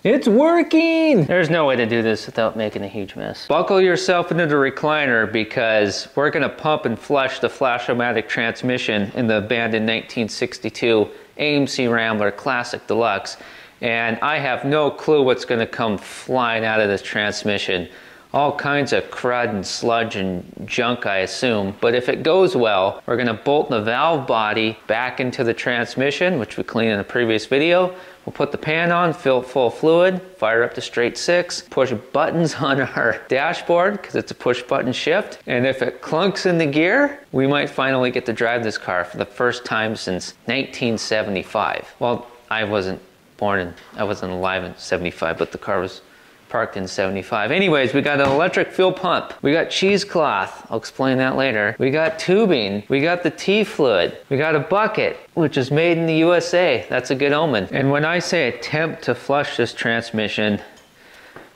It's working! There's no way to do this without making a huge mess. Buckle yourself into the recliner because we're gonna pump and flush the flash-o-matic transmission in the abandoned 1962 AMC Rambler Classic Deluxe. And I have no clue what's gonna come flying out of this transmission. All kinds of crud and sludge and junk, I assume. But if it goes well, we're gonna bolt the valve body back into the transmission, which we cleaned in a previous video. We'll put the pan on, fill it full of fluid, fire up to straight 6, push buttons on our dashboard, because it's a push button shift. And if it clunks into gear, we might finally get to drive this car for the first time since 1975. Well, I wasn't alive in 75, but the car was parked in 75. Anyways, we got an electric fuel pump. We got cheesecloth. I'll explain that later. We got tubing. We got the T-fluid. We got a bucket, which is made in the USA. That's a good omen. And when I say attempt to flush this transmission,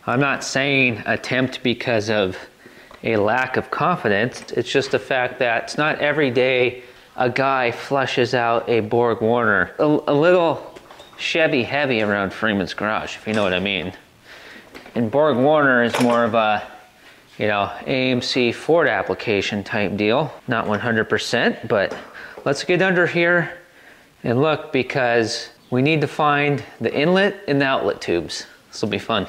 I'm not saying attempt because of a lack of confidence. It's just the fact that it's not every day a guy flushes out a Borg Warner. A little Chevy heavy around Freeman's garage, if you know what I mean. And Borg Warner is more of a, you know, AMC Ford application type deal. Not 100%, but let's get under here and look, because we need to find the inlet and the outlet tubes. This will be fun.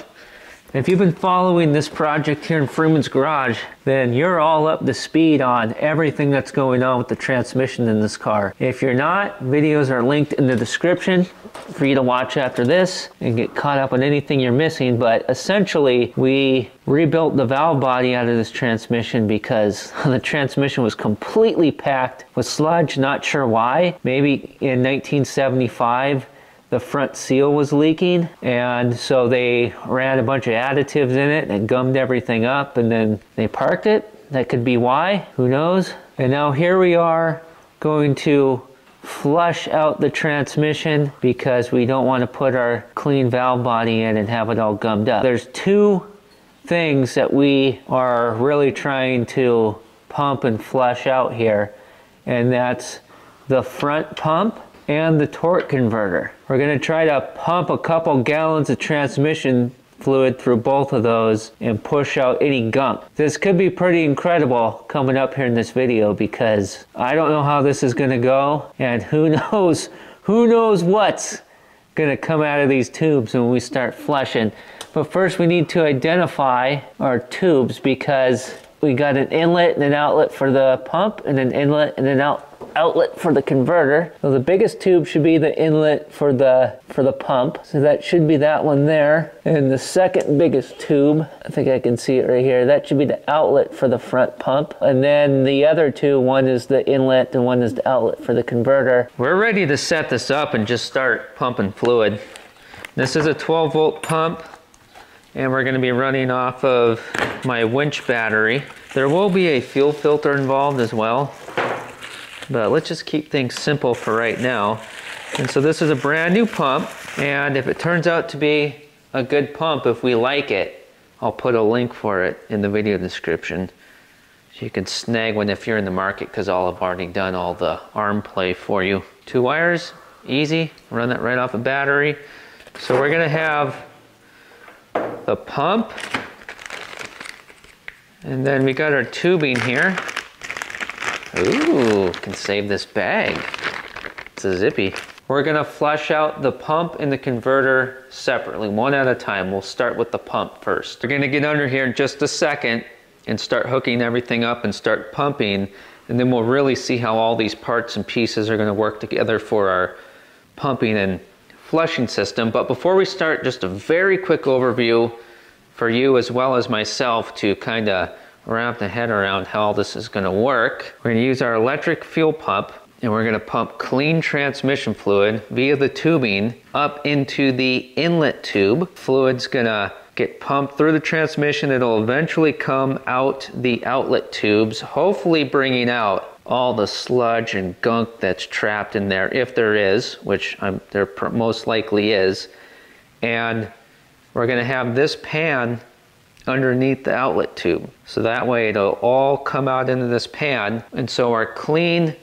If you've been following this project here in Freeman's garage, then you're all up to speed on everything that's going on with the transmission in this car. If you're not, videos are linked in the description for you to watch after this and get caught up on anything you're missing. But essentially, we rebuilt the valve body out of this transmission because the transmission was completely packed with sludge. Not sure why. Maybe in 1975, the front seal was leaking, and so they ran a bunch of additives in it and gummed everything up, and then they parked it. That could be why, who knows? And now here we are going to flush out the transmission because we don't want to put our clean valve body in and have it all gummed up. There's two things that we are really trying to pump and flush out here, and that's the front pump and the torque converter. We're gonna try to pump a couple gallons of transmission fluid through both of those and push out any gunk. This could be pretty incredible coming up here in this video because I don't know how this is gonna go, and who knows what's gonna come out of these tubes when we start flushing. But first we need to identify our tubes because we got an inlet and an outlet for the pump and an inlet and an outlet for the converter. So the biggest tube should be the inlet for the pump. So that should be that one there. And the second biggest tube, I think I can see it right here, that should be the outlet for the front pump. And then the other two, one is the inlet and one is the outlet for the converter. We're ready to set this up and just start pumping fluid. This is a 12-volt pump, and we're going to be running off of my winch battery. There will be a fuel filter involved as well, but let's just keep things simple for right now. And so this is a brand new pump, and if it turns out to be a good pump, if we like it, I'll put a link for it in the video description. So you can snag one if you're in the market, because I'll have already done all the arm play for you. 2 wires, easy, run that right off a battery. So we're gonna have the pump, and then we got our tubing here. Ooh, can save this bag. It's a zippy. We're gonna flush out the pump and the converter separately, one at a time. We'll start with the pump first. We're gonna get under here in just a second and start hooking everything up and start pumping, and then we'll really see how all these parts and pieces are gonna work together for our pumping and flushing system. But before we start, just a very quick overview for you as well as myself to kind of wrap the head around how all this is going to work. We're going to use our electric fuel pump, and we're going to pump clean transmission fluid via the tubing up into the inlet tube. Fluid's going to get pumped through the transmission. It'll eventually come out the outlet tubes, hopefully bringing out all the sludge and gunk that's trapped in there, if there is, which there most likely is. And we're going to have this pan underneath the outlet tube. So that way it'll all come out into this pan. And so our clean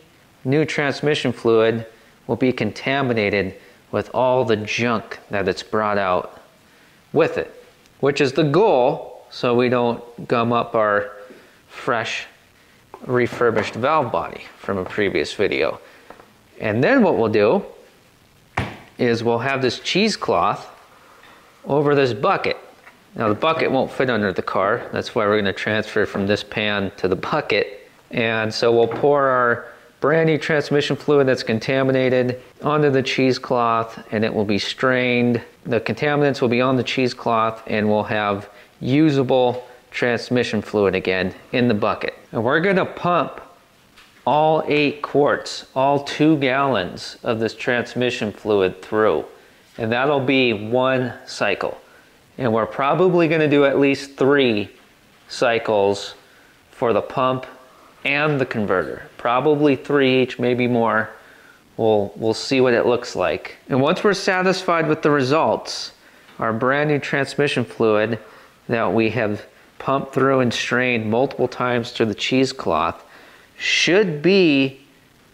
new transmission fluid will be contaminated with all the junk that it's brought out with it, which is the goal, so we don't gum up our fresh refurbished valve body from a previous video. And then what we'll do is we'll have this cheesecloth over this bucket. Now the bucket won't fit under the car. That's why we're going to transfer from this pan to the bucket. And so we'll pour our brand new transmission fluid that's contaminated onto the cheesecloth, and it will be strained. The contaminants will be on the cheesecloth, and we'll have usable transmission fluid again in the bucket. And we're going to pump all 8 quarts, all 2 gallons of this transmission fluid through. And that'll be 1 cycle. And we're probably going to do at least 3 cycles for the pump and the converter. Probably 3 each, maybe more. We'll see what it looks like. And once we're satisfied with the results, our brand new transmission fluid that we have pumped through and strained multiple times through the cheesecloth should be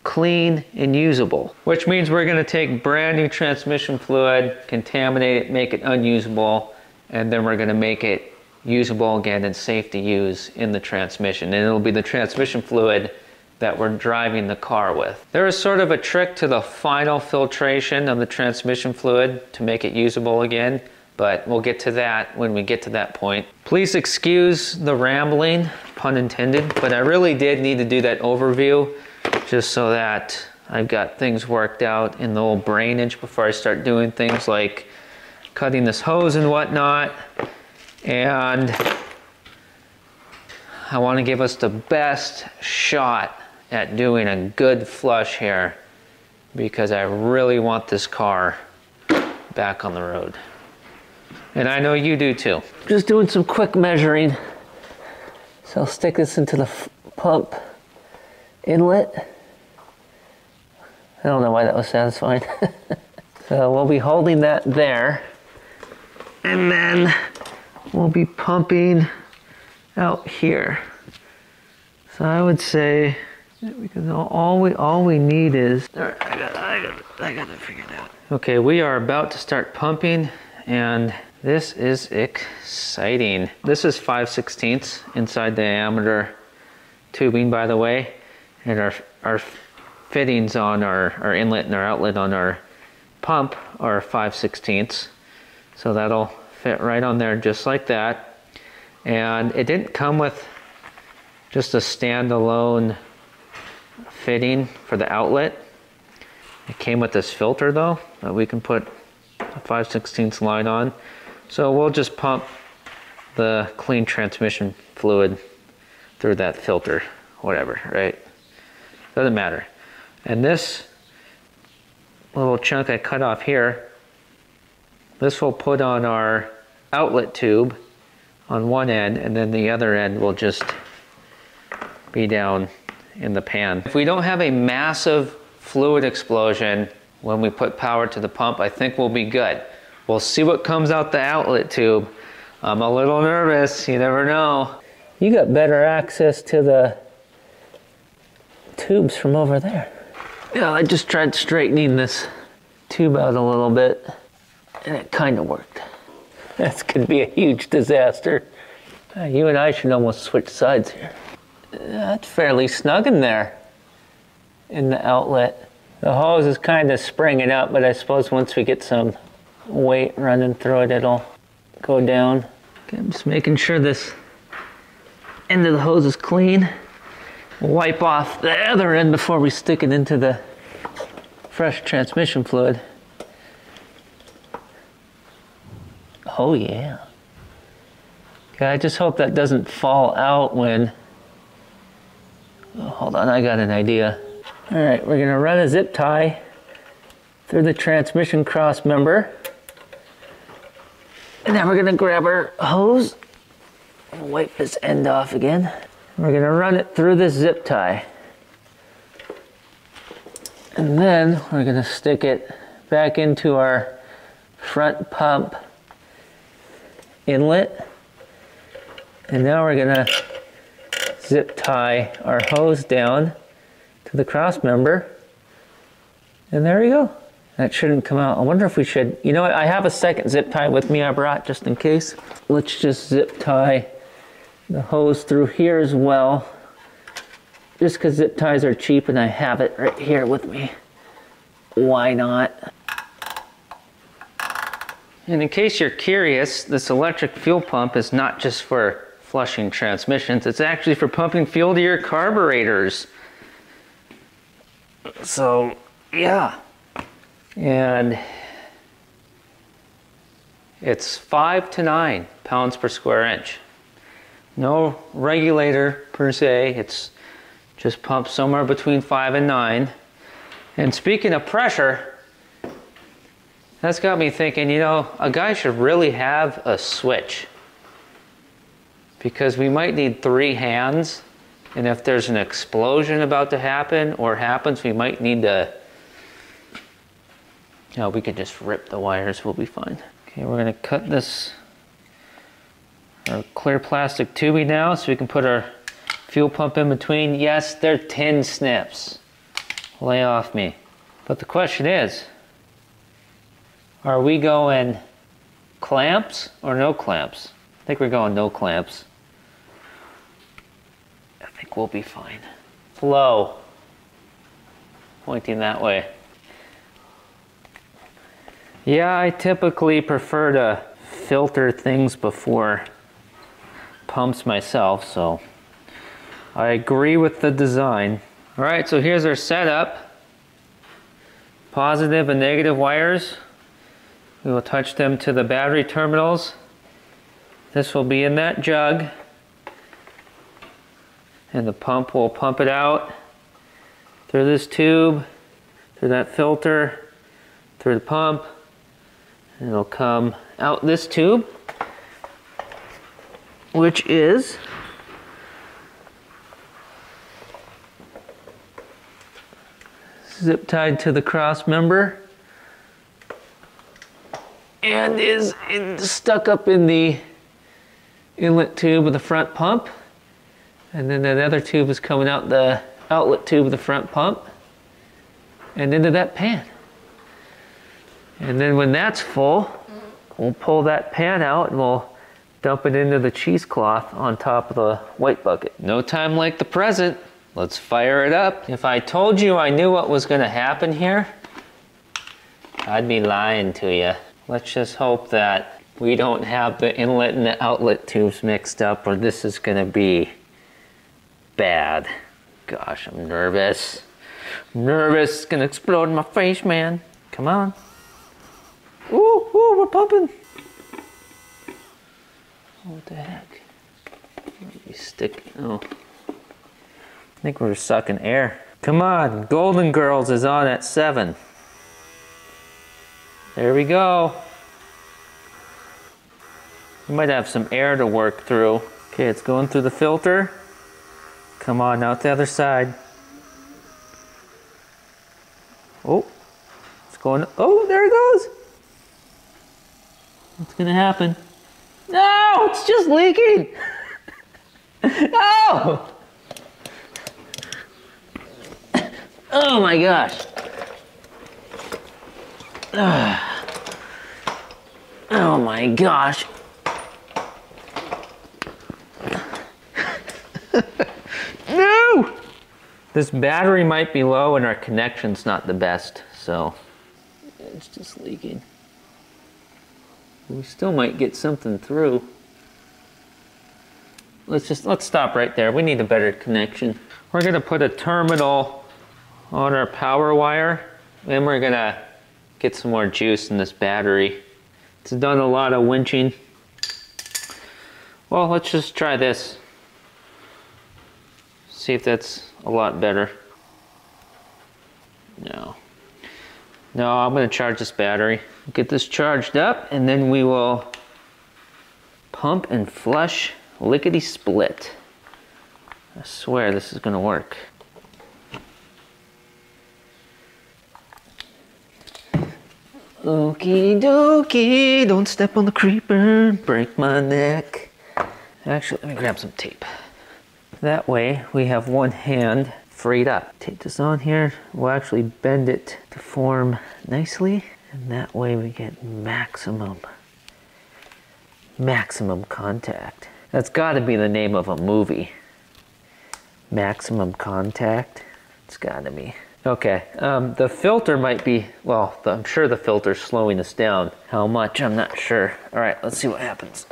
clean and usable. Which means we're going to take brand new transmission fluid, contaminate it, make it unusable, and then we're going to make it usable again and safe to use in the transmission. And it'll be the transmission fluid that we're driving the car with. There is sort of a trick to the final filtration of the transmission fluid to make it usable again, but we'll get to that when we get to that point. Please excuse the rambling, pun intended, but I really did need to do that overview just so that I've got things worked out in the old brainage before I start doing things like cutting this hose and whatnot. And I want to give us the best shot at doing a good flush here because I really want this car back on the road. And I know you do too. Just doing some quick measuring. So I'll stick this into the pump inlet. I don't know why that was satisfying. So we'll be holding that there. And then we'll be pumping out here. So I would say, because all we need is, all right, I got it figured out. Okay, we are about to start pumping, and this is exciting. This is 5/16 inside diameter tubing, by the way, and our fittings on our inlet and our outlet on our pump are 5/16. So that'll fit right on there just like that. And it didn't come with just a standalone fitting for the outlet. It came with this filter though, that we can put a 5/16 line on. So we'll just pump the clean transmission fluid through that filter, whatever, right? Doesn't matter. And this little chunk I cut off here, this will put on our outlet tube on one end, and then the other end will just be down in the pan. If we don't have a massive fluid explosion when we put power to the pump, I think we'll be good. We'll see what comes out the outlet tube. I'm a little nervous, you never know. You got better access to the tubes from over there. Yeah, I just tried straightening this tube out a little bit, and it kind of worked. This could be a huge disaster. You and I should almost switch sides here. That's fairly snug in there, in the outlet. The hose is kind of springing up, but I suppose once we get some weight running through it, it'll go down. Okay, I'm just making sure this end of the hose is clean. We'll wipe off the other end before we stick it into the fresh transmission fluid. Oh yeah. Okay, I just hope that doesn't fall out when... Oh, hold on, I got an idea. All right, we're gonna run a zip tie through the transmission cross member. And then we're gonna grab our hose and wipe this end off again. We're gonna run it through this zip tie. And then we're gonna stick it back into our front pump inlet. And now we're gonna zip tie our hose down to the cross member. And there you go. That shouldn't come out. I wonder if we should, you know what, I have a second zip tie with me I brought just in case. Let's just zip tie the hose through here as well. Just because zip ties are cheap and I have it right here with me. Why not? And in case you're curious, this electric fuel pump is not just for flushing transmissions, it's actually for pumping fuel to your carburetors. So, yeah. And it's 5 to 9 pounds per square inch. No regulator per se, it's just pumped somewhere between 5 and 9. And speaking of pressure, that's got me thinking, you know, a guy should really have a switch. Because we might need 3 hands, and if there's an explosion about to happen or happens, we might need to, you know, we could just rip the wires, we'll be fine. Okay, we're gonna cut this our clear plastic tubing now so we can put our fuel pump in between. Yes, they're tin snips. Lay off me. But the question is, are we going clamps or no clamps? I think we're going no clamps. I think we'll be fine. Flow. Pointing that way. Yeah, I typically prefer to filter things before pumps myself, so I agree with the design. All right, so here's our setup. Positive and negative wires. We will touch them to the battery terminals. This will be in that jug. And the pump will pump it out through this tube, through that filter, through the pump. And it'll come out this tube, which is zip tied to the cross member and is stuck up in the inlet tube of the front pump. And then that other tube is coming out the outlet tube of the front pump and into that pan. And then when that's full, we'll pull that pan out and we'll dump it into the cheesecloth on top of the white bucket. No time like the present. Let's fire it up. If I told you I knew what was gonna happen here, I'd be lying to you. Let's just hope that we don't have the inlet and the outlet tubes mixed up or this is gonna be bad. Gosh, I'm nervous. I'm nervous, it's gonna explode in my face, man. Come on. Ooh, ooh, we're pumping. What the heck? Maybe stick, oh. I think we're sucking air. Come on, Golden Girls is on at 7. There we go. We might have some air to work through. Okay, it's going through the filter. Come on, out the other side. Oh, it's going, oh, there it goes. What's gonna happen? No, it's just leaking. No! Oh my gosh. Oh my gosh. No! This battery might be low and our connection's not the best, so it's just leaking. We still might get something through. Let's stop right there. We need a better connection. We're gonna put a terminal on our power wire, and we're gonna get some more juice in this battery. It's done a lot of winching. Well, let's just try this. See if that's a lot better. No. No, I'm gonna charge this battery. Get this charged up, and then we will pump and flush lickety split. I swear this is gonna work. Okie dokie, don't step on the creeper, break my neck. Actually, let me grab some tape. That way we have one hand freed up. Take this on here, we'll actually bend it to form nicely, and that way we get maximum contact. That's got to be the name of a movie. Maximum contact. It's got to be. Okay, the filter might be, well, I'm sure the filter's slowing us down. How much, I'm not sure. All right, let's see what happens.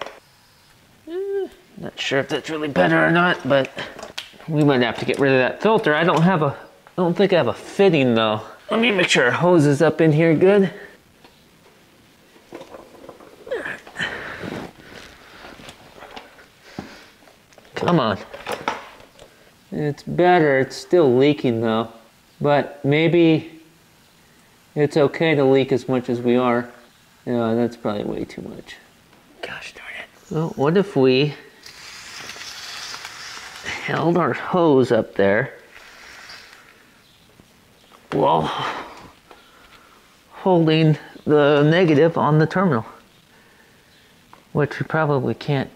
Not sure if that's really better or not, but we might have to get rid of that filter. I don't think I have a fitting though. Let me make sure our hose is up in here good. Come on. It's better, it's still leaking though. But maybe it's okay to leak as much as we are. Yeah, that's probably way too much. Gosh darn it. Well, what if we held our hose up there while holding the negative on the terminal? Which we probably can't.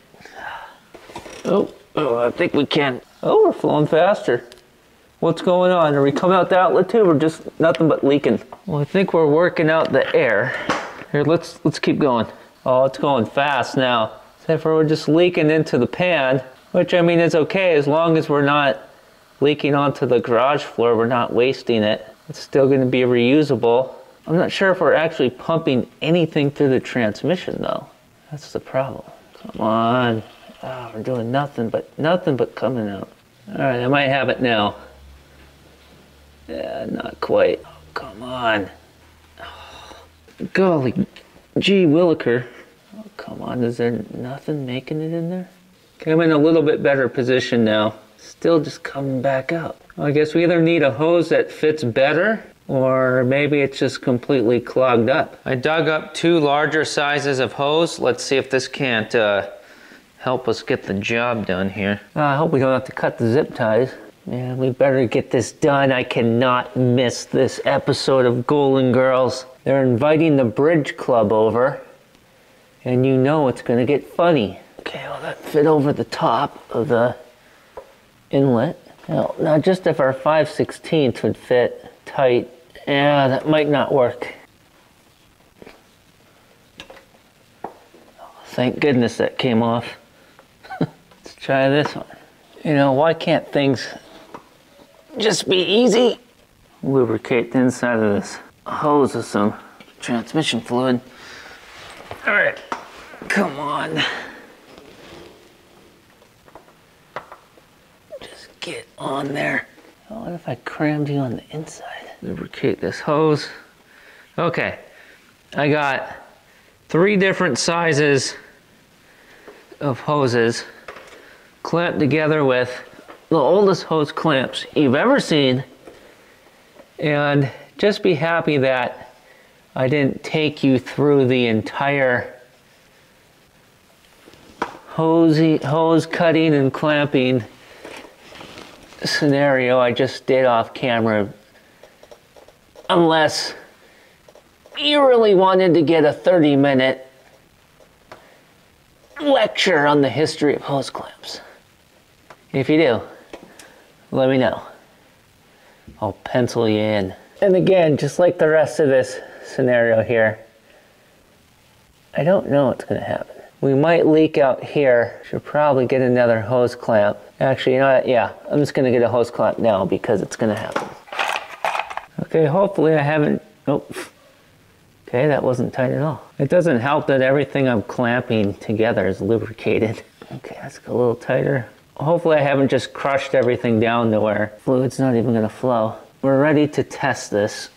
Oh, I think we can. Oh, we're flowing faster. What's going on? Are we coming out the outlet tube or just nothing but leaking? Well, I think we're working out the air. Here, let's keep going. Oh, it's going fast now. Except for we're just leaking into the pan, which I mean is okay as long as we're not leaking onto the garage floor. We're not wasting it. It's still going to be reusable. I'm not sure if we're actually pumping anything through the transmission though. That's the problem. Come on. Oh, we're doing nothing but coming out. All right, I might have it now. Yeah, not quite. Oh, come on. Oh, golly gee williker. Oh, come on, is there nothing making it in there? Okay, I'm in a little bit better position now. Still just coming back out. Well, I guess we either need a hose that fits better or maybe it's just completely clogged up. I dug up 2 larger sizes of hose. Let's see if this can't help us get the job done here. I hope we don't have to cut the zip ties. Yeah, we better get this done. I cannot miss this episode of Golden Girls. They're inviting the bridge club over, and you know it's gonna get funny. Okay, well that fit over the top of the inlet. Now just if our 5/16 would fit tight, yeah, that might not work. Thank goodness that came off. Let's try this one. You know, why can't things just be easy? Lubricate the inside of this hose with some transmission fluid. All right, come on. Just get on there. Oh, what if I crammed you on the inside? Lubricate this hose. Okay, I got 3 different sizes of hoses clamped together with the oldest hose clamps you've ever seen, and just be happy that I didn't take you through the entire hose cutting and clamping scenario. I just did off camera, unless you really wanted to get a 30-minute lecture on the history of hose clamps. If you do, let me know. I'll pencil you in. And again, just like the rest of this scenario here, I don't know what's gonna happen. We might leak out here. Should probably get another hose clamp. Actually, you know what? Yeah, I'm just gonna get a hose clamp now because it's gonna happen. Okay, hopefully I haven't, oh. Okay, that wasn't tight at all. It doesn't help that everything I'm clamping together is lubricated. Okay, let's go a little tighter. Hopefully I haven't just crushed everything down to where fluid's not even gonna flow. We're ready to test this.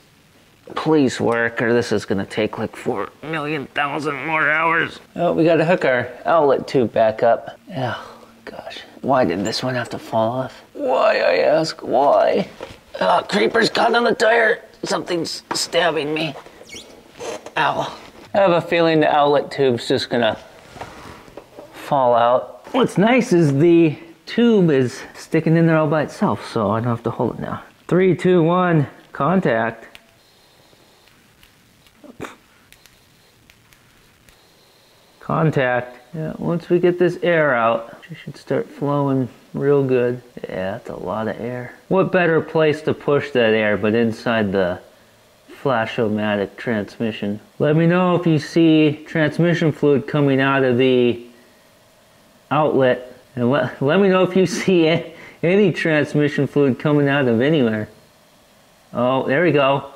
Please work, or this is gonna take like 4,000,000 more hours. Oh, we gotta hook our outlet tube back up. Oh, gosh. Why did this one have to fall off? Why, I ask, why? Oh, creeper's caught on the tire. Something's stabbing me. Ow. I have a feeling the outlet tube's just gonna fall out. What's nice is the tube is sticking in there all by itself, so I don't have to hold it now. 3, 2, 1, contact. Contact. Yeah, once we get this air out, it should start flowing real good. Yeah, that's a lot of air. What better place to push that air but inside the flash-o-matic transmission? Let me know if you see transmission fluid coming out of the outlet, and let me know if you see any transmission fluid coming out of anywhere. Oh, there we go.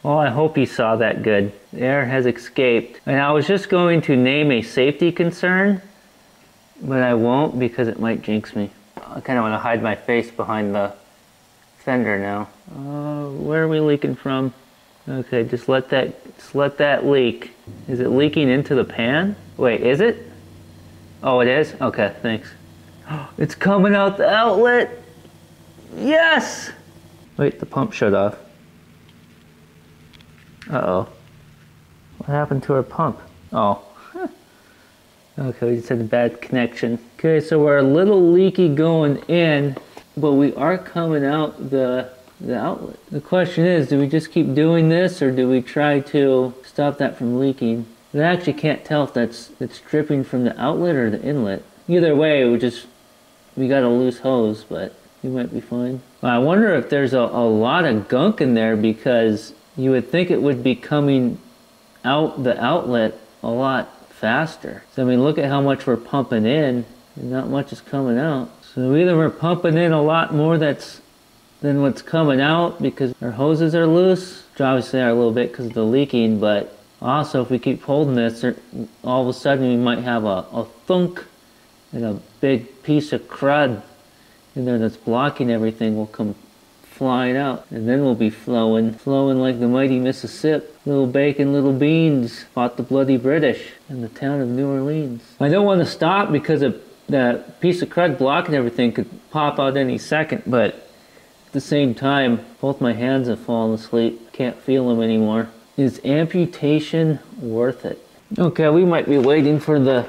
Well, I hope you saw that good. The air has escaped. And I was just going to name a safety concern, but I won't because it might jinx me. I kind of want to hide my face behind the fender now. Where are we leaking from? Okay, just let that leak. Is it leaking into the pan? Wait, is it? Oh, it is? Okay, thanks. It's coming out the outlet! Yes! Wait, the pump shut off. Uh-oh. What happened to our pump? Oh. Okay, we just had a bad connection. Okay, so we're a little leaky going in, but we are coming out the outlet. The question is, do we just keep doing this, or do we try to stop that from leaking? I actually can't tell if it's dripping from the outlet or the inlet. Either way, we got a loose hose, but we might be fine. I wonder if there's a lot of gunk in there, because you would think it would be coming out the outlet a lot faster. So I mean, look at how much we're pumping in, and not much is coming out. So either we're pumping in a lot more than what's coming out because our hoses are loose, which obviously are a little bit because of the leaking, but also if we keep holding this, all of a sudden we might have a thunk, and a big piece of crud in there that's blocking everything will come flying out, and then we'll be flowing like the mighty Mississippi. Little bacon, little beans fought the bloody British in the town of New Orleans. I don't want to stop because that piece of crud blocking everything could pop out any second, but at the same time, both my hands have fallen asleep. Can't feel them anymore. Is amputation worth it? Okay, we might be waiting for the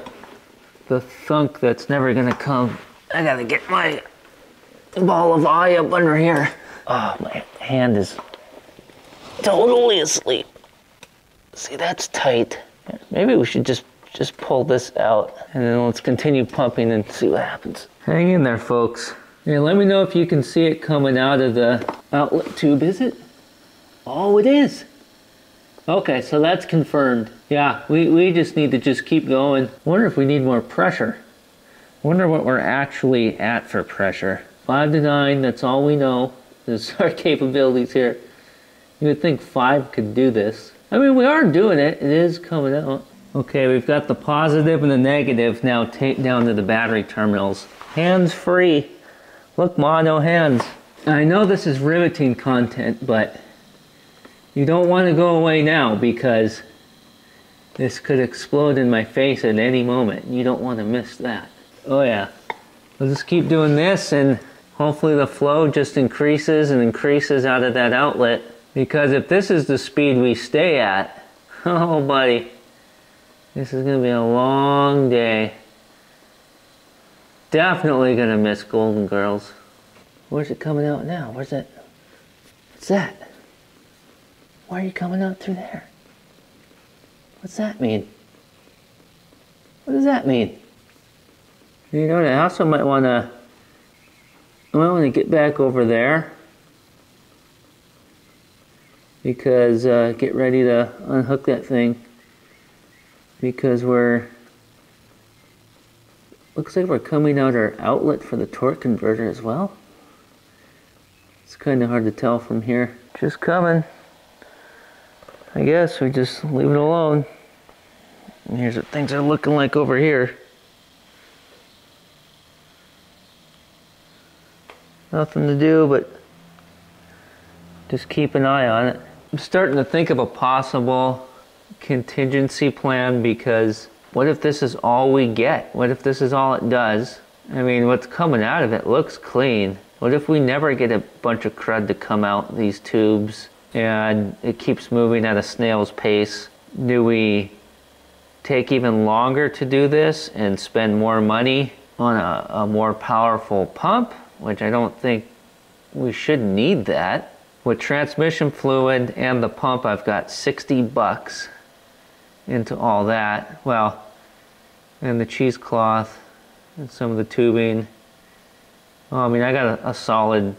thunk that's never gonna come. I gotta get my ball of eye up under here. Oh, my hand is totally asleep. See, that's tight. Maybe we should just pull this out, and then let's continue pumping and see what happens. Hang in there, folks. Yeah, let me know if you can see it coming out of the outlet tube. Is it? Oh, it is. Okay, so that's confirmed. Yeah, we just need to just keep going. Wonder if we need more pressure. Wonder what we're actually at for pressure. 5 to 9, that's all we know. This is our capabilities here. You would think 5 could do this. I mean, we are doing it. It is coming out. Okay, we've got the positive and the negative now taped down to the battery terminals. Hands free. Look, Ma, no hands. I know this is riveting content, but you don't want to go away now because this could explode in my face at any moment. You don't want to miss that. Oh yeah. We'll just keep doing this, and hopefully the flow just increases and increases out of that outlet. Because if this is the speed we stay at, oh buddy, this is going to be a long day. Definitely going to miss Golden Girls. Where's it coming out now? Where's it? What's that? Why are you coming out through there? What's that mean? What does that mean? You know, I also might want to get back over there, because get ready to unhook that thing, because looks like we're coming out our outlet for the torque converter as well. It's kind of hard to tell from here. Just coming. I guess we just leave it alone. And here's what things are looking like over here. Nothing to do but just keep an eye on it. I'm starting to think of a possible contingency plan, because what if this is all we get? What if this is all it does? I mean, what's coming out of it looks clean. What if we never get a bunch of crud to come out these tubes and it keeps moving at a snail's pace? Do we take even longer to do this and spend more money on a more powerful pump, which I don't think we should need that. With transmission fluid and the pump, I've got $60 into all that. Well, and the cheesecloth and some of the tubing. Well, I mean, I got a solid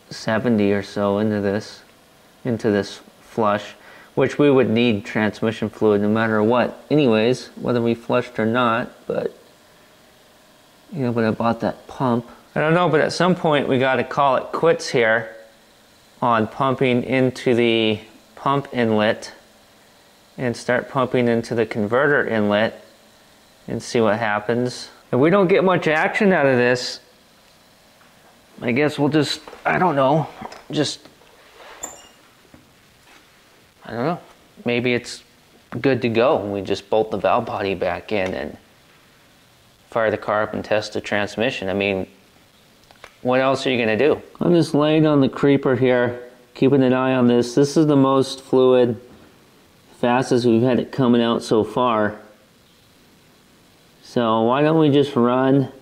70 or so into this flush, which we would need transmission fluid no matter what anyways, whether we flushed or not. But you know, but I bought that pump. I don't know, but at some point we got to call it quits here on pumping into the pump inlet and start pumping into the converter inlet and see what happens. If we don't get much action out of this, I guess we'll just, I don't know, maybe it's good to go and we just bolt the valve body back in and fire the car up and test the transmission. I mean, what else are you gonna do? I'm just laying on the creeper here, keeping an eye on this. This is the most fluid, fastest we've had it coming out so far. So why don't we just run?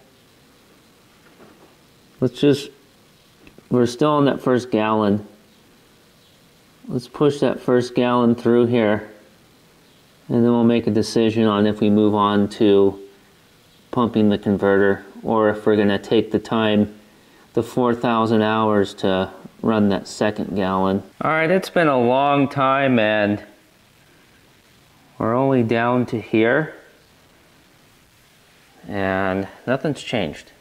We're still on that first gallon. Let's push that first gallon through here, and then we'll make a decision on if we move on to pumping the converter, or if we're gonna take the time, the 4,000 hours to run that second gallon. All right, it's been a long time and we're only down to here and nothing's changed.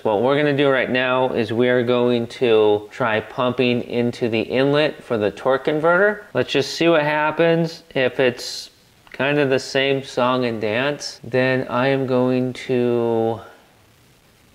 What we're gonna do right now is we're going to try pumping into the inlet for the torque converter. Let's just see what happens. If it's kind of the same song and dance, then I am going to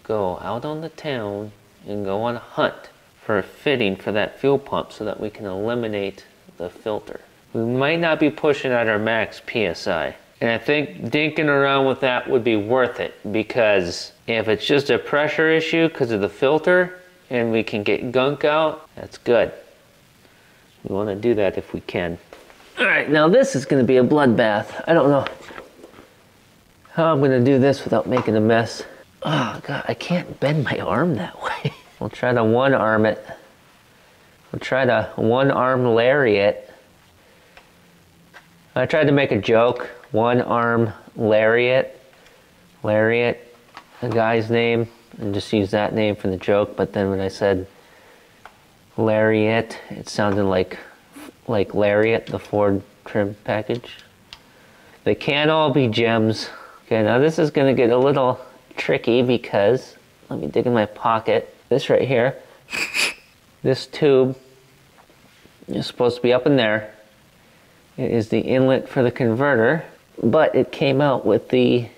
go out on the town and go on a hunt for a fitting for that fuel pump so that we can eliminate the filter. We might not be pushing at our max PSI. And I think dinking around with that would be worth it, because if it's just a pressure issue because of the filter and we can get gunk out, that's good. We want to do that if we can. All right, now this is going to be a bloodbath. I don't know how I'm going to do this without making a mess. Oh God, I can't bend my arm that way. We'll try to one arm it. We'll try to one arm lariat. I tried to make a joke. One arm lariat. Lariat, a guy's name, and just use that name for the joke. But then when I said lariat, it sounded like Lariat, the Ford trim package. They can't all be gems. Okay, now this is gonna get a little tricky because, let me dig in my pocket. This right here, this tube is supposed to be up in there. It is the inlet for the converter, but it came out with the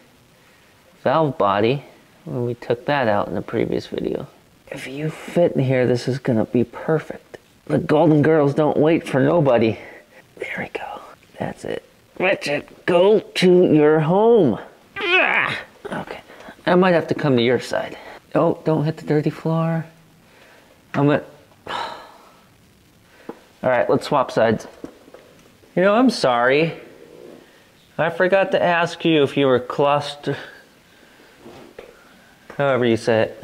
valve body when we took that out in the previous video. If you fit in here, this is gonna be perfect. The Golden Girls don't wait for nobody. There we go. That's it. Richard, go to your home. Okay. I might have to come to your side. Oh, don't hit the dirty floor. All right, let's swap sides. You know, I'm sorry. I forgot to ask you if you were clustered. However you say it.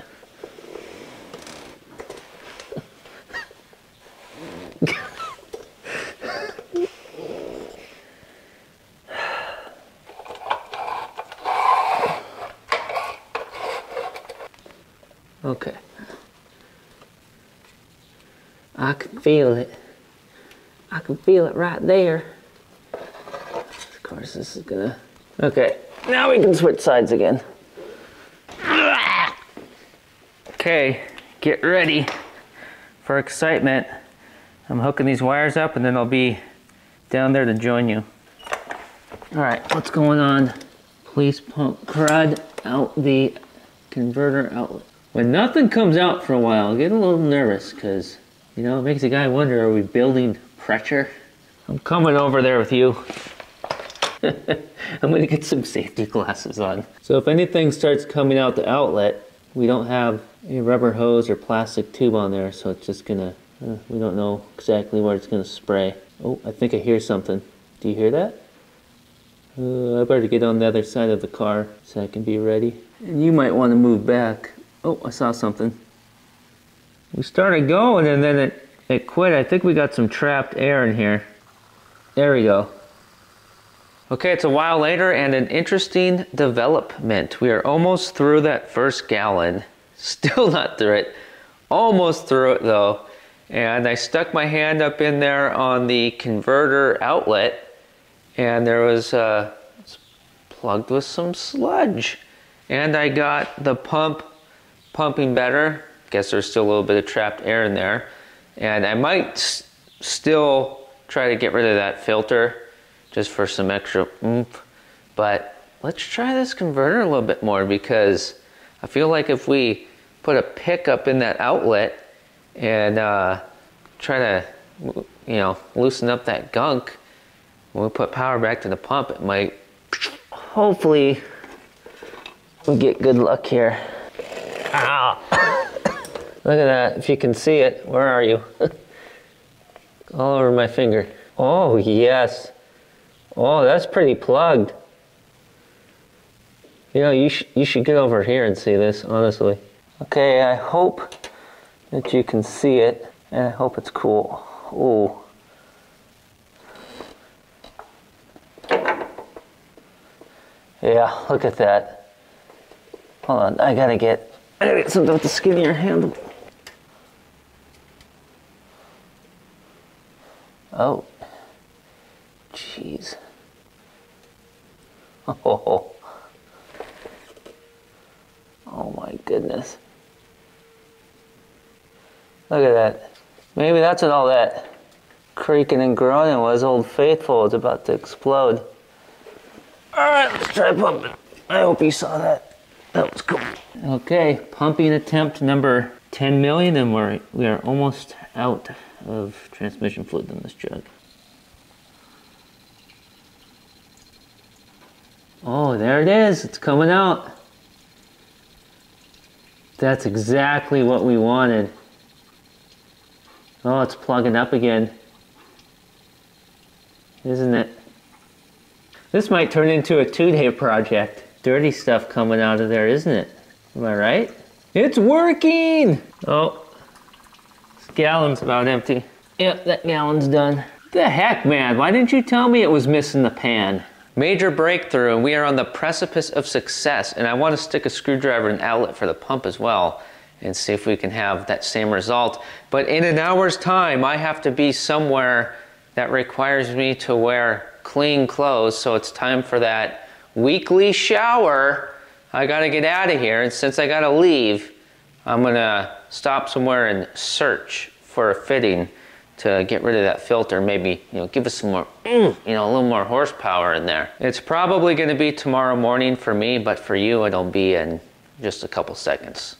Okay. I can feel it. I can feel it right there. Of course, this is gonna... Okay, now we can switch sides again. Okay, get ready for excitement. I'm hooking these wires up and then I'll be down there to join you. All right, what's going on? Please pump crud out the converter outlet. When nothing comes out for a while, I get a little nervous because, you know, it makes a guy wonder, are we building pressure? I'm coming over there with you. I'm gonna get some safety glasses on. So if anything starts coming out the outlet, we don't have a rubber hose or plastic tube on there, so it's just gonna, we don't know exactly where it's gonna spray. Oh, I think I hear something. Do you hear that? I better get on the other side of the car so I can be ready. And you might want to move back. Oh, I saw something. We started going and then it quit. I think we got some trapped air in here. There we go. Okay, it's a while later and an interesting development. We are almost through that first gallon. Still not through it. Almost through it though. And I stuck my hand up in there on the converter outlet and there was it's plugged with some sludge. And I got the pump pumping better. Guess there's still a little bit of trapped air in there. And I might still try to get rid of that filter just for some extra oomph. But let's try this converter a little bit more because I feel like if we put a pick up in that outlet and try to, you know, loosen up that gunk, when we put power back to the pump, it might, hopefully, we get good luck here. Ow! Look at that, if you can see it, where are you? All over my finger. Oh, yes. Oh, that's pretty plugged. You know, you should get over here and see this, honestly. Okay, I hope that you can see it, and I hope it's cool. Ooh. Yeah, look at that. Hold on, I gotta get something with the skinnier handle. Oh. Jeez. Oh. Oh my goodness. Look at that. Maybe that's what all that creaking and groaning was. Old Faithful is about to explode. Alright, let's try pumping. I hope you saw that. That was cool. Okay, pumping attempt number 10 million and we are almost out of transmission fluid in this jug. Oh, there it is. It's coming out. That's exactly what we wanted. Oh, it's plugging up again. Isn't it? This might turn into a 2-day project. Dirty stuff coming out of there, isn't it? Am I right? It's working! Oh, this gallon's about empty. Yep, that gallon's done. The heck, man? Why didn't you tell me it was missing the pan? Major breakthrough, and we are on the precipice of success, and I want to stick a screwdriver in the outlet for the pump as well and see if we can have that same result. But in an hour's time, I have to be somewhere that requires me to wear clean clothes, so it's time for that weekly shower. I gotta get out of here, and since I gotta leave, I'm gonna stop somewhere and search for a fitting to get rid of that filter, maybe, you know, give us some more, you know, a little more horsepower in there. It's probably gonna be tomorrow morning for me, but for you, it'll be in just a couple seconds.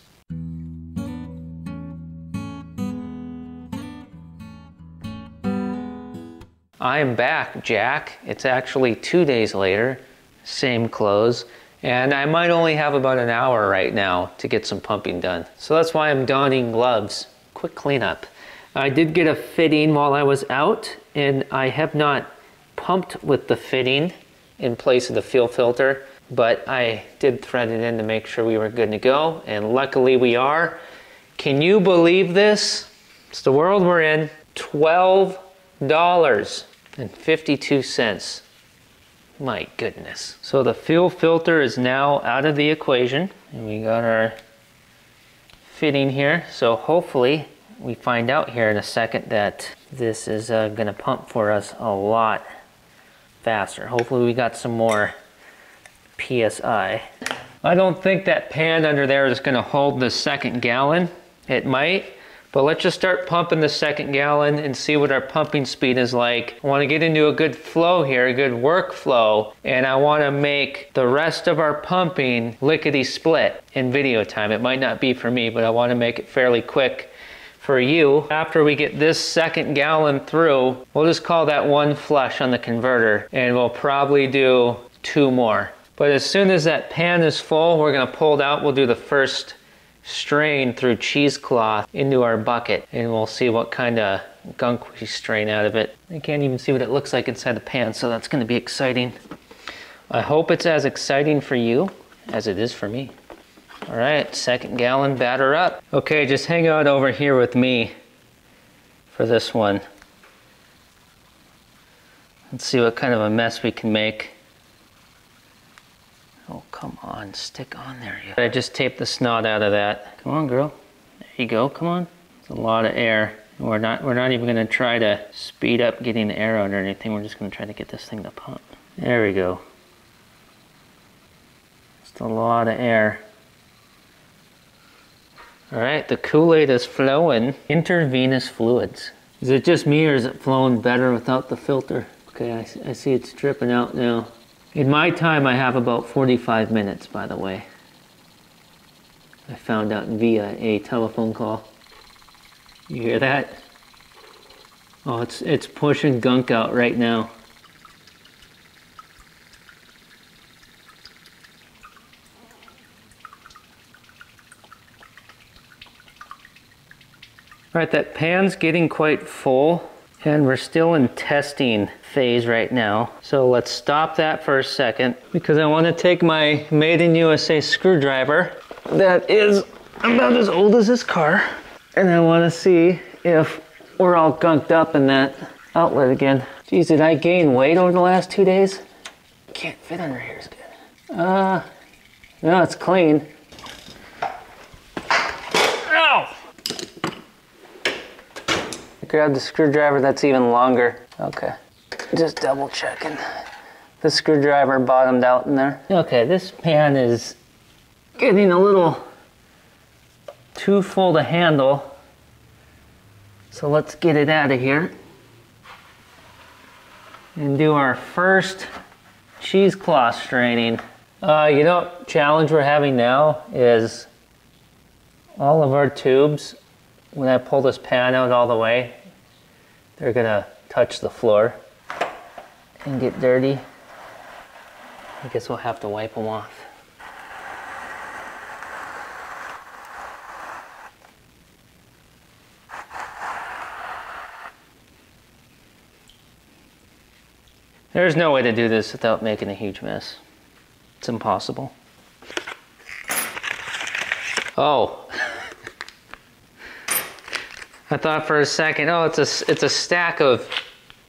I am back, Jack. It's actually 2 days later, same clothes, and I might only have about an hour right now to get some pumping done. So that's why I'm donning gloves. Quick cleanup. I did get a fitting while I was out, and I have not pumped with the fitting in place of the fuel filter, but I did thread it in to make sure we were good to go, and luckily we are. Can you believe this? It's the world we're in. $12.52. My goodness. So the fuel filter is now out of the equation, and we got our fitting here, so hopefully we find out here in a second that this is gonna pump for us a lot faster. Hopefully we got some more PSI. I don't think that pan under there is gonna hold the second gallon. It might, but let's just start pumping the second gallon and see what our pumping speed is like. I wanna get into a good flow here, a good workflow, and I wanna make the rest of our pumping lickety split in video time. It might not be for me, but I wanna make it fairly quick for you. After we get this second gallon through, we'll just call that one flush on the converter, and we'll probably do 2 more. But as soon as that pan is full, we're gonna pull it out. We'll do the first strain through cheesecloth into our bucket, and we'll see what kind of gunk we strain out of it. I can't even see what it looks like inside the pan, so that's gonna be exciting. I hope it's as exciting for you as it is for me. All right, second gallon batter up. Okay, just hang out over here with me for this one. Let's see what kind of a mess we can make. Oh, come on, stick on there. I just taped the snot out of that. Come on, girl. There you go, come on. It's a lot of air. We're not even gonna try to speed up getting the air out or anything. We're just gonna try to get this thing to pump. There we go. Just a lot of air. All right, the Kool-Aid is flowing. Intravenous fluids. Is it just me or is it flowing better without the filter? Okay, I see it's dripping out now. In my time, I have about 45 minutes, by the way. I found out via a telephone call. You hear that? Oh, it's pushing gunk out right now. All right, that pan's getting quite full, and we're still in testing phase right now. So let's stop that for a second because I want to take my Made in USA screwdriver that is about as old as this car, and I want to see if we're all gunked up in that outlet again. Geez, did I gain weight over the last 2 days? Can't fit under here as good. No, it's clean. Ow! Grab the screwdriver that's even longer. Okay, just double checking. The screwdriver bottomed out in there. Okay, this pan is getting a little too full to handle. So let's get it out of here and do our first cheesecloth straining. You know, challenge we're having now is all of our tubes, when I pull this pan out all the way, they're gonna touch the floor and get dirty. I guess we'll have to wipe them off. There's no way to do this without making a huge mess. It's impossible. Oh. I thought for a second, oh, it's a stack of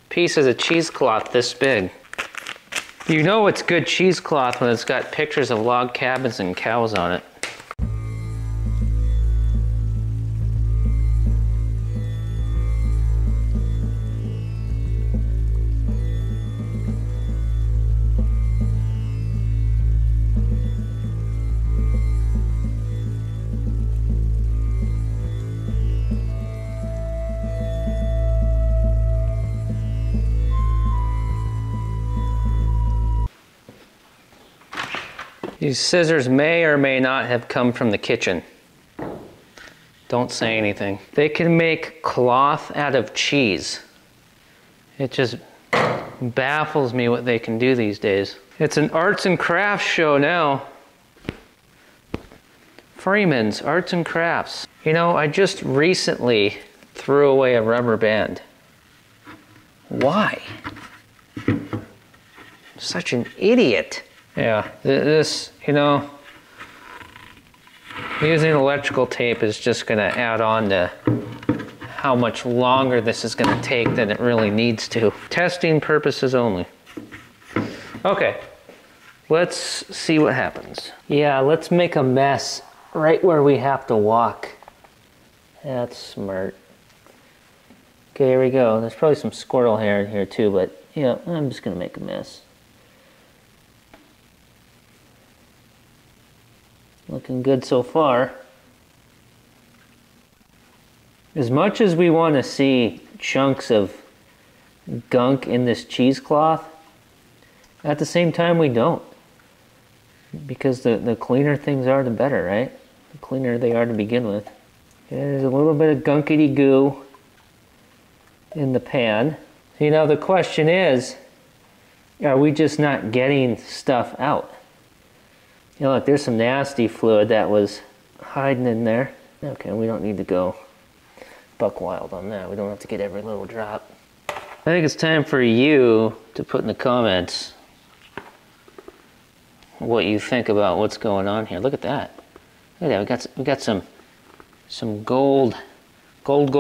pieces of cheesecloth this big. You know it's good cheesecloth when it's got pictures of log cabins and cows on it. These scissors may or may not have come from the kitchen. Don't say anything. They can make cloth out of cheese. It just baffles me what they can do these days. It's an arts and crafts show now. Freeman's Arts and Crafts. You know, I just recently threw away a rubber band. Why? Such an idiot. Yeah, this, you know, using electrical tape is just gonna add on to how much longer this is gonna take than it really needs to. Testing purposes only. Okay, let's see what happens. Yeah, let's make a mess right where we have to walk. That's smart. Okay, here we go. There's probably some squirrel hair in here too, but yeah, I'm just gonna make a mess. Looking good so far. As much as we want to see chunks of gunk in this cheesecloth, at the same time we don't. Because the cleaner things are, the better, right? The cleaner they are to begin with. Okay, there's a little bit of gunkety goo in the pan. You know, the question is, are we just not getting stuff out? You know, look, there's some nasty fluid that was hiding in there. Okay, we don't need to go buck wild on that. We don't have to get every little drop. I think it's time for you to put in the comments what you think about what's going on here. Look at that. Look at that. We got some gold gold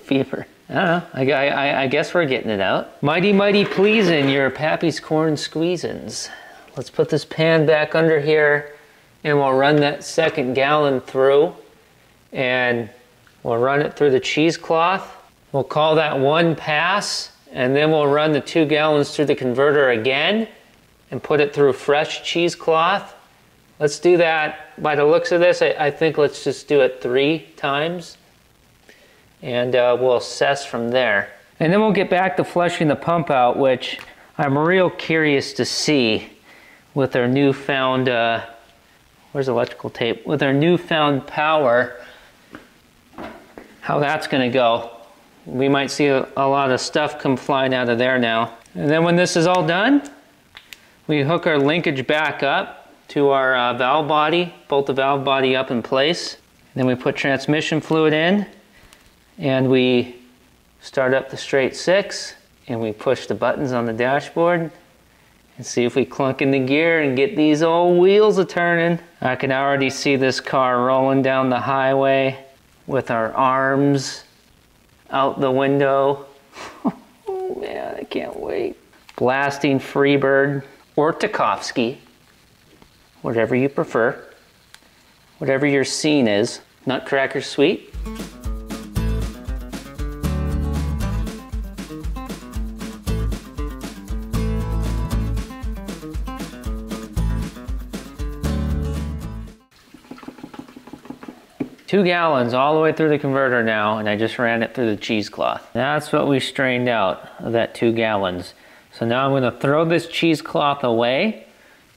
fever. I don't know. I guess we're getting it out. Mighty pleasin' your pappy's corn squeezins. Let's put this pan back under here and we'll run that second gallon through and we'll run it through the cheesecloth. We'll call that one pass and then we'll run the 2 gallons through the converter again and put it through fresh cheesecloth. Let's do that. By the looks of this, I think let's just do it 3 times and we'll assess from there. And then we'll get back to flushing the pump out, which I'm real curious to see with our newfound, where's electrical tape? With our newfound power, how that's gonna go. We might see a lot of stuff come flying out of there now. And then when this is all done, we hook our linkage back up to our valve body, bolt the valve body up in place. Then we put transmission fluid in and we start up the straight 6 and we push the buttons on the dashboard and see if we clunk in the gear and get these old wheels a turning. I can already see this car rolling down the highway with our arms out the window. Oh man, I can't wait. Blasting Freebird or Tchaikovsky, whatever you prefer, whatever your scene is. Nutcracker Suite. Two gallons all the way through the converter now, and I just ran it through the cheesecloth. That's what we strained out of that 2 gallons. So now I'm gonna throw this cheesecloth away,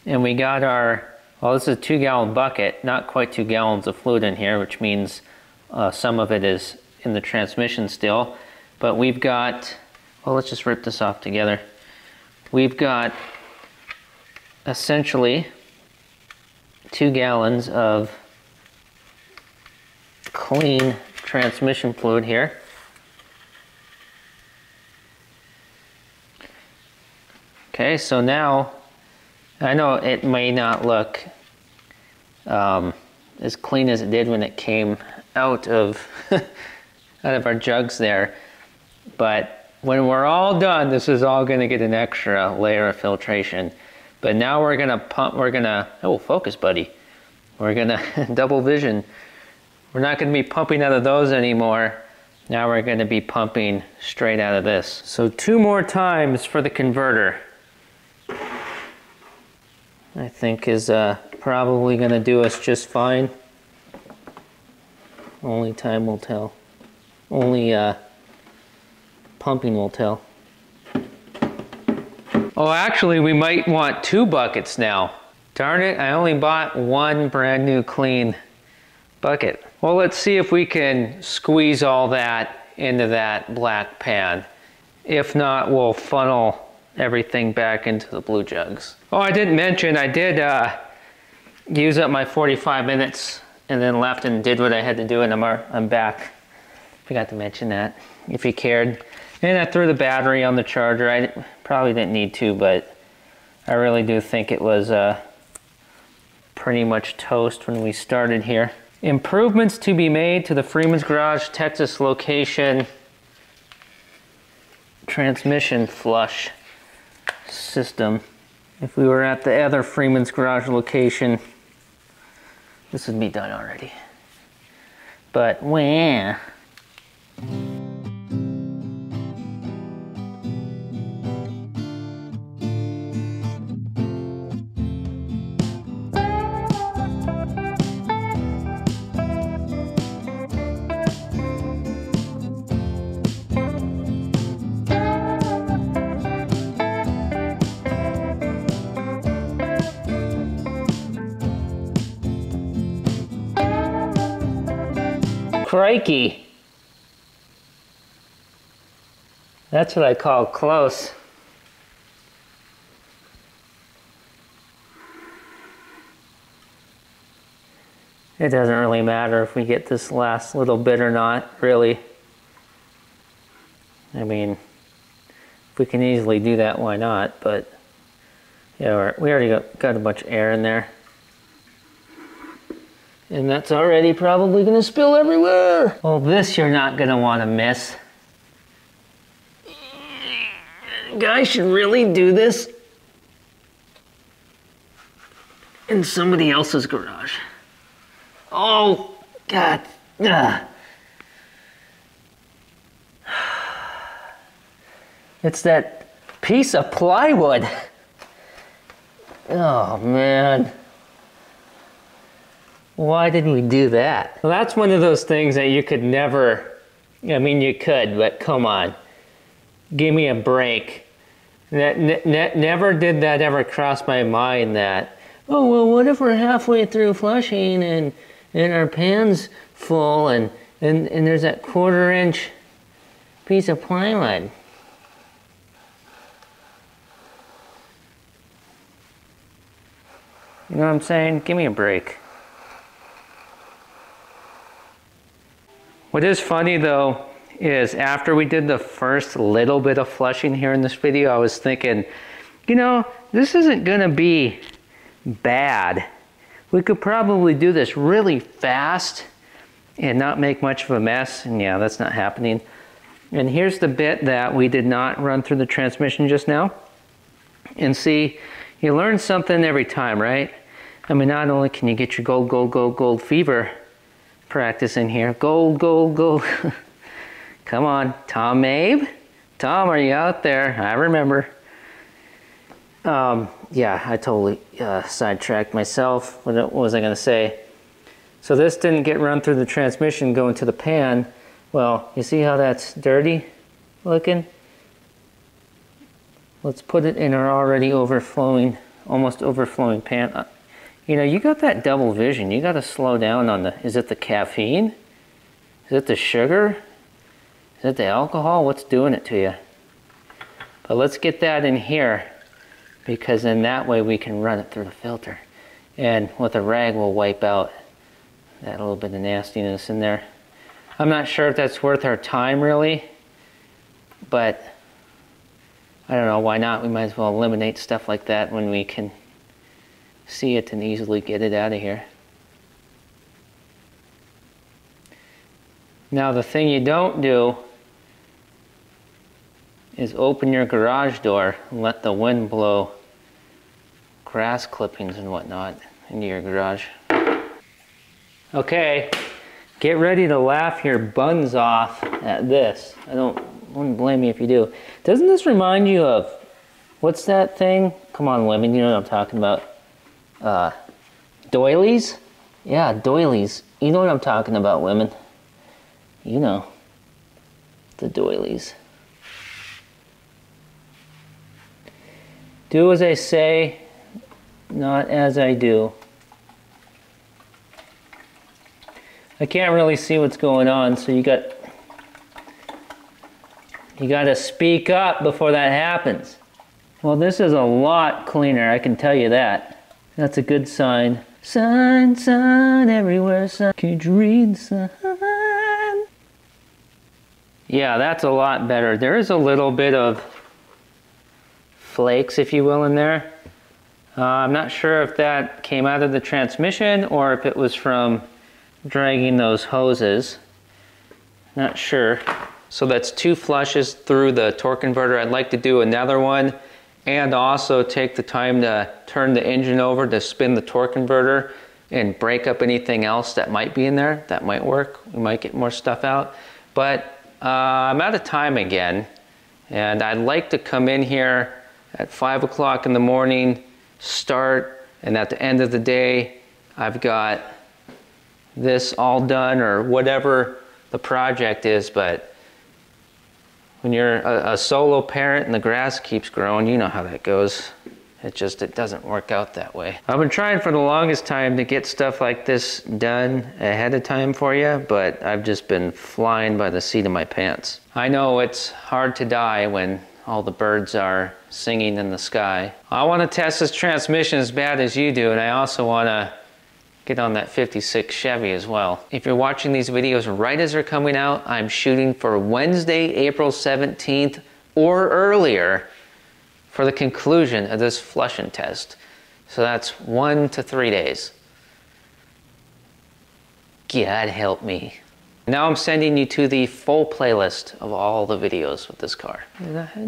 and we got our, well, this is a 2 gallon bucket, not quite 2 gallons of fluid in here, which means some of it is in the transmission still. But we've got, well, let's just rip this off together. We've got essentially 2 gallons of clean transmission fluid here. Okay, so now, I know it may not look as clean as it did when it came out of out of our jugs there, but when we're all done, this is all gonna get an extra layer of filtration. But now we're gonna pump, oh, focus buddy. We're gonna double vision. We're not gonna be pumping out of those anymore. Now we're gonna be pumping straight out of this. So 2 more times for the converter, I think is probably gonna do us just fine. Only time will tell. Only pumping will tell. Oh, actually we might want 2 buckets now. Darn it, I only bought 1 brand new clean bucket. Well, let's see if we can squeeze all that into that black pan. If not, we'll funnel everything back into the blue jugs. Oh, I didn't mention, I did use up my 45 minutes and then left and did what I had to do, and I'm back. Forgot to mention that, if you cared. And I threw the battery on the charger. I probably didn't need to, but I really do think it was pretty much toast when we started here. Improvements to be made to the Freeman's Garage, Texas location transmission flush system. If we were at the other Freeman's Garage location, this would be done already. But wah. Crikey. That's what I call close. It doesn't really matter if we get this last little bit or not, really. I mean, if we can easily do that, why not? But yeah, we already got a bunch of air in there. And that's already probably gonna spill everywhere. Well, this you're not gonna wanna miss. Guys should really do this. in somebody else's garage. Oh, God. Ugh. It's that piece of plywood. Oh, man. Why did we do that? Well, that's one of those things that you could never, I mean, you could, but come on. Give me a break. Never did that ever cross my mind that, oh, well, what if we're halfway through flushing and our pan's full and there's that 1/4 inch piece of plywood. You know what I'm saying? Give me a break. What is funny though is after we did the first little bit of flushing here in this video, I was thinking, you know, this isn't gonna be bad. We could probably do this really fast and not make much of a mess, and yeah, that's not happening. And here's the bit that we did not run through the transmission just now. And see, you learn something every time, right? I mean, not only can you get your gold, gold, gold, gold fever practice in here. Gold, gold, gold. Come on, Tom Abe? Tom, are you out there? I remember. Yeah, I totally sidetracked myself. What was I going to say? So this didn't get run through the transmission, go into the pan. Well, you see how that's dirty looking? Let's put it in our already overflowing, almost overflowing pan. You know, you got that double vision. You got to slow down on the, is it the caffeine? Is it the sugar? Is it the alcohol? What's doing it to you? But let's get that in here, because then that way we can run it through the filter. And with a rag we'll wipe out that little bit of nastiness in there. I'm not sure if that's worth our time really, but I don't know, why not? We might as well eliminate stuff like that when we can see it and easily get it out of here. Now the thing you don't do is open your garage door and let the wind blow grass clippings and whatnot into your garage. Okay, get ready to laugh your buns off at this. Wouldn't blame me if you do. Doesn't this remind you of, what's that thing? Come on, women, you know what I'm talking about. Doilies? Yeah, doilies. You know what I'm talking about, women. You know, the doilies. Do as I say, not as I do. I can't really see what's going on, so you got to speak up before that happens. Well, this is a lot cleaner, I can tell you that. That's a good sign. Sign, sign, everywhere, sign. Can't you read the sign? Yeah, that's a lot better. There is a little bit of flakes, if you will, in there. I'm not sure if that came out of the transmission or if it was from dragging those hoses. Not sure. So that's 2 flushes through the torque converter. I'd like to do another one and also take the time to turn the engine over to spin the torque converter and break up anything else that might be in there. That might work. We might get more stuff out. But I'm out of time again, and I'd like to come in here at 5 o'clock in the morning, start, and at the end of the day, I've got this all done or whatever the project is. But when you're a solo parent and the grass keeps growing, you know how that goes. It doesn't work out that way. I've been trying for the longest time to get stuff like this done ahead of time for you, but I've just been flying by the seat of my pants. I know it's hard to die when all the birds are singing in the sky. I want to test this transmission as bad as you do, and I also want to get on that 56 Chevy as well. If you're watching these videos right as they're coming out, I'm shooting for Wednesday, April 17th or earlier for the conclusion of this flushing test. So that's 1 to 3 days. God help me. Now I'm sending you to the full playlist of all the videos with this car.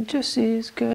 Jesse's good.